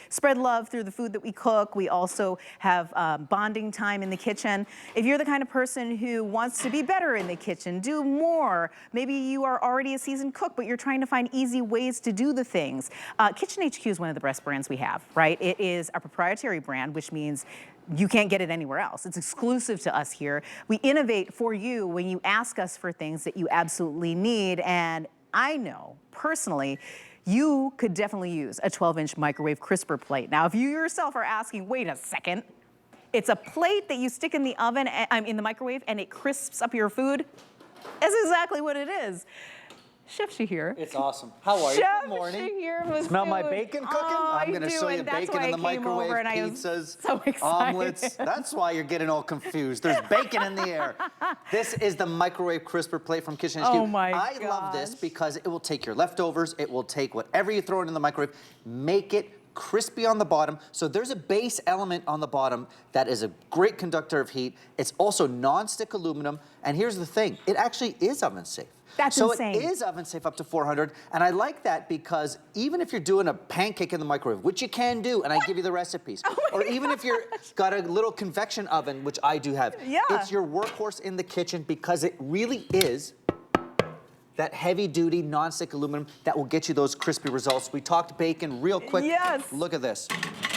spread love through the food that we cook. We also have bonding time in the kitchen. If you're the kind of person who wants to be better in the kitchen, do more, maybe you are already a seasoned cook, but you're trying to find easy ways to do the things. Kitchen HQ is one of the best brands we have, right? It is our proprietary brand, which means you can't get it anywhere else. It's exclusive to us here. We innovate for you when you ask us for things that you absolutely need. And I know, personally, you could definitely use a 12-inch microwave crisper plate. Now, if you yourself are asking, wait a second, it's a plate that you stick in the oven, in the microwave, and it crisps up your food? That's exactly what it is. Chef Shahir. It's awesome. How are you? Good morning. Shahir, smell my bacon cooking? Oh, I'm going to show you bacon in the microwave, pizzas, so omelets. That's why you're getting all confused. There's bacon in the air. This is the microwave crisper plate from Kitchen HQ. Oh my gosh. I love this because it will take your leftovers, it will take whatever you throw in the microwave, make it crispy on the bottom. So there's a base element on the bottom that is a great conductor of heat. It's also non-stick aluminum. And here's the thing, it actually is oven safe. That's insane. So it is oven safe up to 400, and I like that because even if you're doing a pancake in the microwave, which you can do, and I give you the recipes, or even if you're got a little convection oven, which I do have, it's your workhorse in the kitchen because it really is that heavy-duty non-stick aluminum that will get you those crispy results. We talked bacon real quick. Yes. Look at this.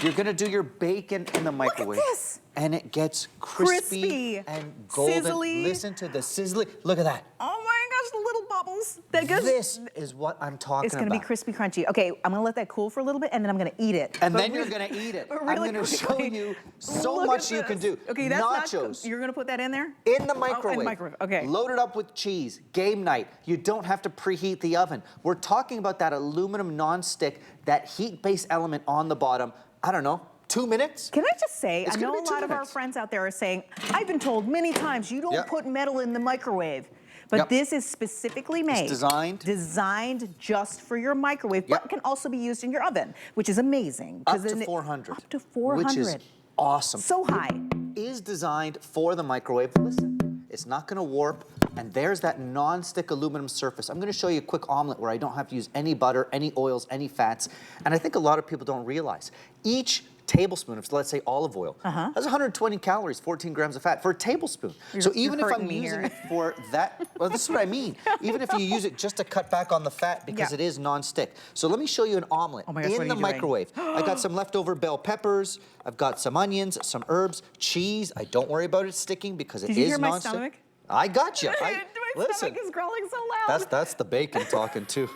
You're gonna do your bacon in the microwave. Look at this. And it gets crispy and golden. Sizzly. Listen to the sizzly. Look at that. Oh my gosh, the little bubbles. This is what I'm talking about. It's gonna be crispy, crunchy. Okay, I'm gonna let that cool for a little bit, and then I'm gonna eat it. And then you're gonna eat it. I'm gonna show you so much you can do. Okay, that's nachos. You're gonna put that in there? In the microwave. Oh, in the microwave, okay. Load it up with cheese, game night. You don't have to preheat the oven. We're talking about that aluminum non-stick, that heat-based element on the bottom. I don't know, 2 minutes? Can I just say, I know a lot of our minutes. friends out there are saying, I've been told many times you don't put metal in the microwave. But this is specifically made. It's designed just for your microwave, but can also be used in your oven, which is amazing. Up to 400. Up to 400. Which is awesome. So high. Is designed for the microwave. Listen, it's not gonna warp, and there's that non-stick aluminum surface. I'm gonna show you a quick omelet where I don't have to use any butter, any oils, any fats, and I think a lot of people don't realize. Each tablespoon of, let's say, olive oil has 120 calories, 14 grams of fat for a tablespoon. So even if I'm using it for that, well, this is what I mean. Even if you use it just to cut back on the fat because it is non-stick. So let me show you an omelet in the microwave. I got some leftover bell peppers. I've got some onions, some herbs, cheese. I don't worry about it sticking because it is non-stick. Did you hear my stomach? I got you. My stomach is growling so loud. That's the bacon talking too.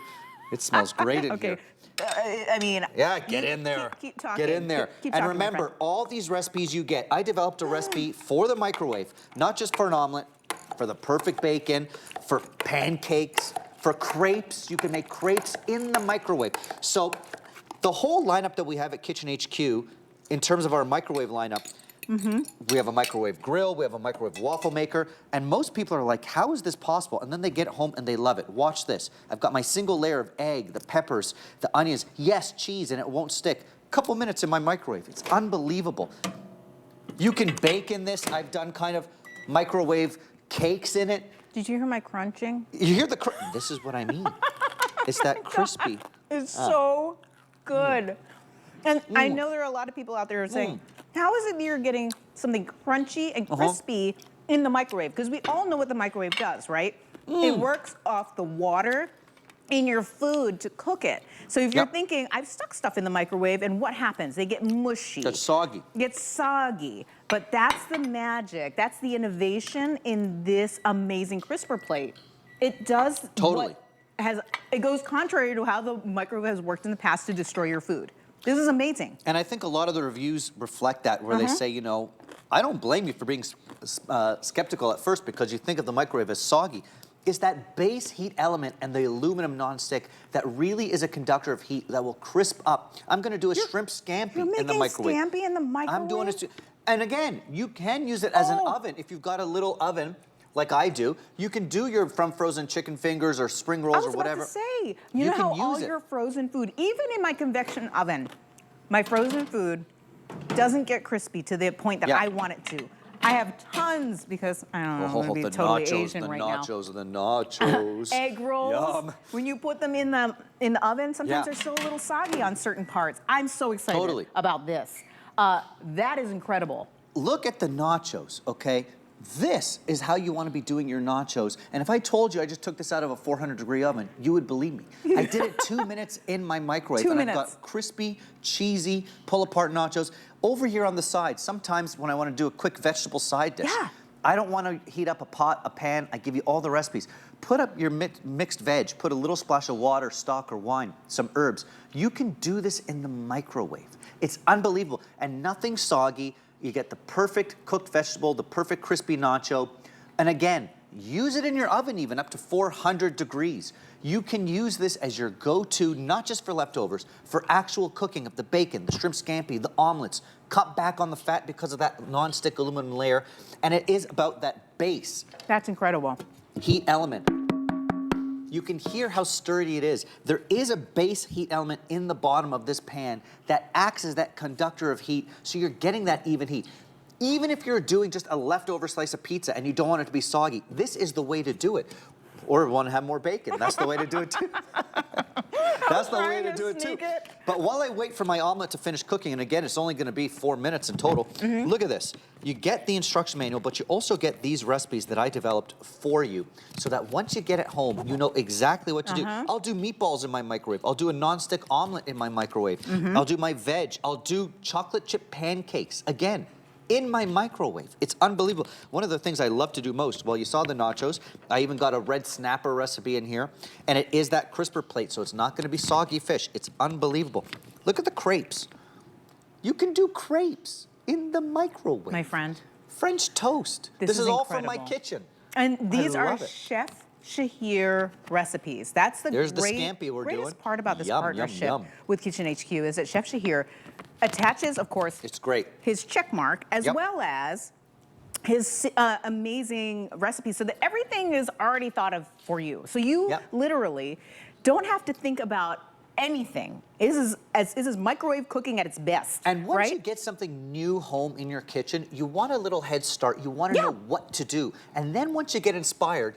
It smells great in here. I mean, get in there. Keep talking. Get in there. Keep and talking, remember, all these recipes you get, I developed a recipe for the microwave, not just for an omelet, for the perfect bacon, for pancakes, for crepes. You can make crepes in the microwave. So the whole lineup that we have at Kitchen HQ, in terms of our microwave lineup, we have a microwave grill, we have a microwave waffle maker, and most people are like, how is this possible? And then they get home and they love it. Watch this. I've got my single layer of egg, the peppers, the onions, yes, cheese, and it won't stick. Couple minutes in my microwave. It's unbelievable. You can bake in this. I've done kind of microwave cakes in it. Did you hear my crunching? You hear the this is what I mean. It's that crispy. It's so good. And I know there are a lot of people out there who are saying, how is it that you're getting something crunchy and crispy in the microwave? Because we all know what the microwave does, right? It works off the water in your food to cook it. So if you're thinking, I've stuck stuff in the microwave, and what happens? They get mushy. That's soggy. Get soggy. But that's the magic. That's the innovation in this amazing crisper plate. It does it goes contrary to how the microwave has worked in the past to destroy your food. This is amazing. And I think a lot of the reviews reflect that, where they say, you know, I don't blame you for being skeptical at first because you think of the microwave as soggy. It's that base heat element and the aluminum nonstick that really is a conductor of heat that will crisp up. I'm going to do a shrimp scampi in the microwave. You're making scampi in the microwave? I'm doing it. And again, you can use it as an oven. If you've got a little oven, like I do, you can do your from frozen chicken fingers or spring rolls or whatever. I was about to say, you know how all your frozen food, even in my convection oven, my frozen food doesn't get crispy to the point that I want it to. I have tons because I don't know, I'm gonna be the totally nachos, Asian the right nachos, the nachos. Egg rolls. Yum. When you put them in the oven, sometimes Yeah. they're still a little soggy on certain parts. I'm so excited Totally. about this. That is incredible. Look at the nachos, okay? This is how you want to be doing your nachos. And if I told you I just took this out of a 400-degree oven, you would believe me. I did it 2 minutes in my microwave. 2 and minutes. I've got crispy, cheesy, pull-apart nachos. Over here on the side, sometimes when I want to do a quick vegetable side dish, Yeah. I don't want to heat up a pot, a pan. I give you all the recipes. Put up your mixed veg. Put a little splash of water, stock, or wine, some herbs. You can do this in the microwave. It's unbelievable. And nothing soggy. You get the perfect cooked vegetable, the perfect crispy nacho. And again, use it in your oven even up to 400 degrees. You can use this as your go-to, not just for leftovers, for actual cooking of the bacon, the shrimp scampi, the omelets. Cut back on the fat because of that non-stick aluminum layer. And it is about that base That's incredible. heat element. You can hear how sturdy it is. There is a base heat element in the bottom of this pan that acts as that conductor of heat, so you're getting that even heat. Even if you're doing just a leftover slice of pizza and you don't want it to be soggy, this is the way to do it. Or want to have more bacon, that's the way to do it too. That's the way to do it too. But while I wait for my omelet to finish cooking, and again, it's only going to be 4 minutes in total, look at this. You get the instruction manual, but you also get these recipes that I developed for you, so that once you get it home, you know exactly what to do. I'll do meatballs in my microwave. I'll do a non-stick omelet in my microwave. I'll do my veg. I'll do chocolate chip pancakes. Again, in my microwave. It's unbelievable. One of the things I love to do most, well, you saw the nachos. I even got a red snapper recipe in here, and it is that crisper plate, so it's not going to be soggy fish. It's unbelievable. Look at the crepes. You can do crepes in the microwave. My friend. French toast. This is all from my kitchen. And these are love it. Chef Shahir recipes. That's the There's the great, scampi we're greatest doing. part about this Yum, yum, partnership yum. with Kitchen HQ is that Chef Shahir attaches, of course, It's great. his check mark as Yep. well as his amazing recipes, so that everything is already thought of for you. So you Yep. literally don't have to think about anything. This is microwave cooking at its best. And once right? you get something new home in your kitchen, you want a little head start. You want to know what to do. And then once you get inspired,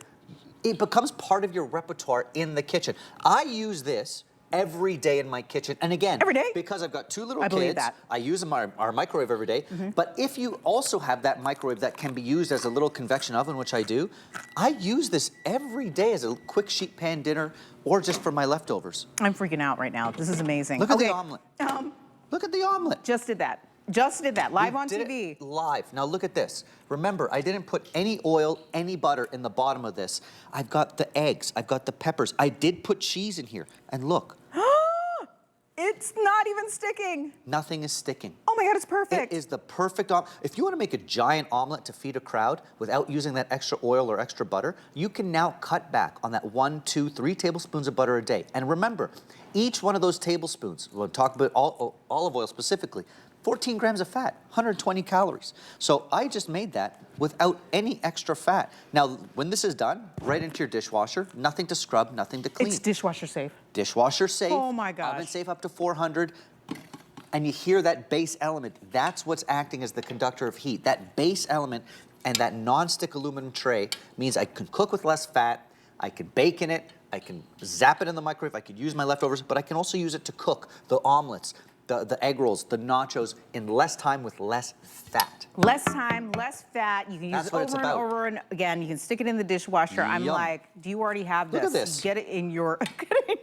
it becomes part of your repertoire in the kitchen. I use this every day in my kitchen. And again, Every day? because I've got 2 little I kids, believe that. I use our microwave every day. But if you also have that microwave that can be used as a little convection oven, which I do, I use this every day as a quick sheet pan dinner or just for my leftovers. I'm freaking out right now. This is amazing. Look at the omelet. Um, Look at the omelet. Just did that. Just did that. Live We on did TV. it live. Now look at this. Remember, I didn't put any oil, any butter in the bottom of this. I've got the eggs. I've got the peppers. I did put cheese in here. And look, It's not even sticking. nothing is sticking. Oh my God, it's perfect. It is the perfect omelet. If you want to make a giant omelet to feed a crowd without using that extra oil or extra butter, you can now cut back on that 1, 2, 3 tablespoons of butter a day. And remember, each one of those tablespoons, we'll talk about olive oil specifically, 14 grams of fat, 120 calories. So I just made that without any extra fat. Now, when this is done, right into your dishwasher, nothing to scrub, nothing to clean. It's dishwasher safe. Dishwasher safe. Oh my gosh. Oven safe up to 400. And you hear that base element. That's what's acting as the conductor of heat. That base element and that non-stick aluminum tray means I can cook with less fat. I can bake in it. I can zap it in the microwave. I could use my leftovers, but I can also use it to cook the omelets, the egg rolls, the nachos in less time with less fat. Less time, less fat. You can use That's it what over it's and about. over and again. You can stick it in the dishwasher. I'm Yum. like, do you already have this? Look at this. Get it in your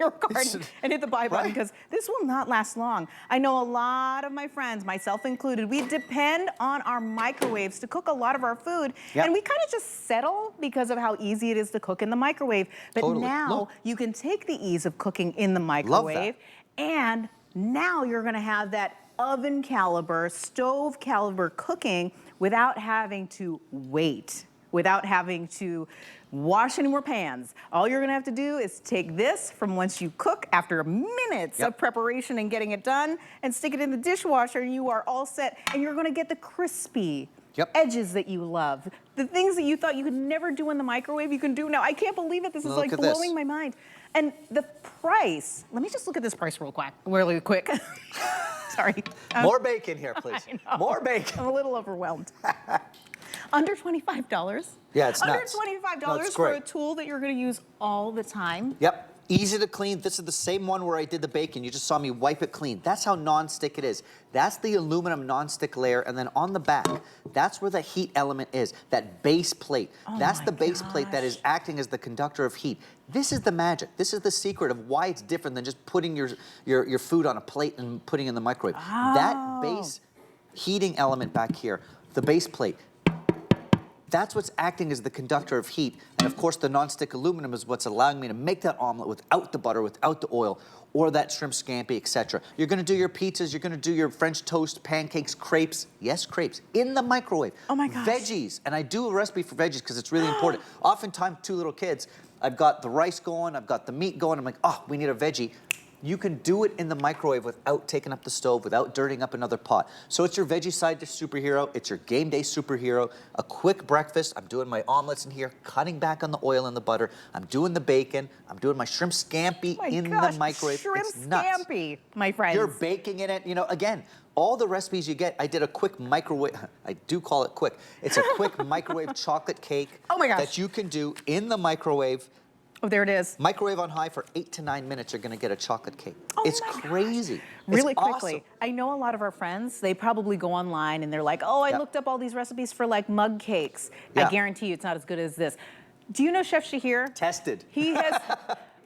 garden and hit the buy button Right? because this will not last long. I know a lot of my friends, myself included, we depend on our microwaves to cook a lot of our food. Yep. And we kind of just settle because of how easy it is to cook in the microwave. But Totally. now Look. you can take the ease of cooking in the microwave and now you're gonna have that oven caliber, stove caliber cooking without having to wait, without having to wash any more pans. All you're gonna have to do is take this from once you cook after minutes of preparation and getting it done and stick it in the dishwasher and you are all set and you're gonna get the crispy edges that you love. The things that you thought you could never do in the microwave, you can do now. I can't believe it. This is Look like at this. blowing my mind. And the price, let me just look at this price really quick. Sorry. More bacon here, please. I know. More bacon. I'm a little overwhelmed. Under $25. Yeah, it's Under nuts. $25 No, it's for a great. tool that you're going to use all the time. Yep. Easy to clean. This is the same one where I did the bacon. You just saw me wipe it clean. That's how non-stick it is. That's the aluminum non-stick layer, and then on the back, that's where the heat element is, that base plate. That's the base plate that is acting as the conductor of heat. This is the magic. This is the secret of why it's different than just putting your food on a plate and putting it in the microwave. That base heating element back here, the base plate, that's what's acting as the conductor of heat. And of course, the non-stick aluminum is what's allowing me to make that omelet without the butter, without the oil, or that shrimp scampi, etc. You're gonna do your pizzas, you're gonna do your French toast, pancakes, crepes. Yes, crepes, in the microwave. Oh my gosh. Veggies, and I do a recipe for veggies because it's really important. Oftentimes, 2 little kids, I've got the rice going, I've got the meat going, I'm like, oh, we need a veggie. You can do it in the microwave without taking up the stove, without dirtying up another pot. So it's your veggie side dish superhero, it's your game day superhero, a quick breakfast. I'm doing my omelets in here, cutting back on the oil and the butter. I'm doing the bacon. I'm doing my shrimp scampi in the microwave. Shrimp It's nuts. scampi, my friends. You're baking in it. You know, again, all the recipes you get, I did a quick microwave, I do call it quick. It's a quick microwave chocolate cake Oh my gosh. that you can do in the microwave. Oh, there it is. Microwave on high for 8 to 9 minutes, you're gonna get a chocolate cake. Oh It's my gosh. crazy. Really It's quickly, awesome. I know a lot of our friends, they probably go online and they're like, oh, I Yep. looked up all these recipes for like mug cakes. Yeah. I guarantee you it's not as good as this. Do you know Chef Shahir? Tested. He has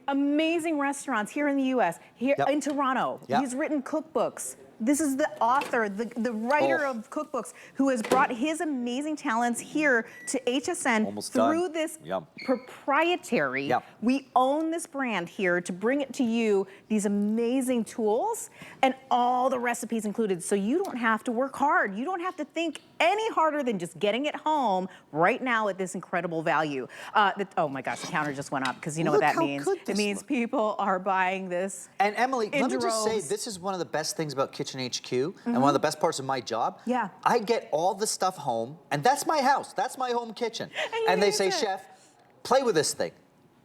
amazing restaurants here in the US, here Yep. in Toronto. Yep. He's written cookbooks. This is the author, the writer Oh. of cookbooks, who has brought his amazing talents here to HSN Almost done. through this Yum. proprietary. Yep. We own this brand here to bring it to you, these amazing tools and all the recipes included, so you don't have to work hard. You don't have to think any harder than just getting it home right now at this incredible value. Oh my gosh, the counter just went up because you know Look what that how means. good It this means looks. people are buying this. And Emily, in let me just say, droves. this is one of the best things about Kitchen HQ, and one of the best parts of my job. Yeah. I get all the stuff home, and that's my house. That's my home kitchen. And you they use say, it. Chef, play with this thing.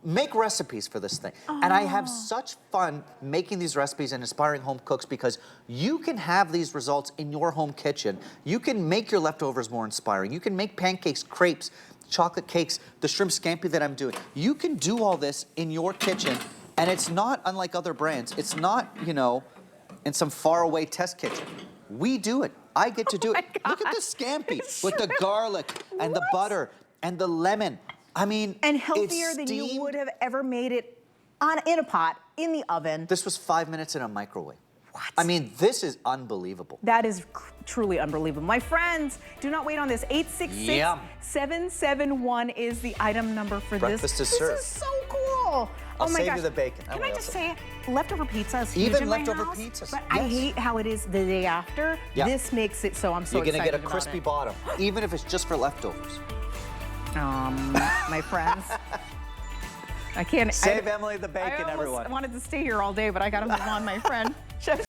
Make recipes for this thing. And I have such fun making these recipes and inspiring home cooks because you can have these results in your home kitchen. You can make your leftovers more inspiring. You can make pancakes, crepes, chocolate cakes, the shrimp scampi that I'm doing. You can do all this in your kitchen, and it's not unlike other brands. It's not, you know, in some faraway test kitchen. We do it. I get to do it. Look at the scampi with the garlic and the butter and the lemon. I mean, And it's healthier than you steamed. would have ever made it in a pot, in the oven. This was 5 minutes in a microwave. What? I mean, this is unbelievable. That is truly unbelievable. My friends, do not wait on this. Yum. 866-771 is the item number for Breakfast this. is served. This is so cool. I'll oh my save gosh. you the bacon. Can Oh, I what just else? say, leftover pizza is huge Even in my leftover house, pizzas, but I yes. hate how it is the day after. Yeah. This makes it so I'm so You're gonna excited get a about crispy it. bottom, even if it's just for leftovers. My friends. I can't. Save Emily the bacon, I almost everyone. wanted to stay here all day, but I gotta move on, my friend. Chef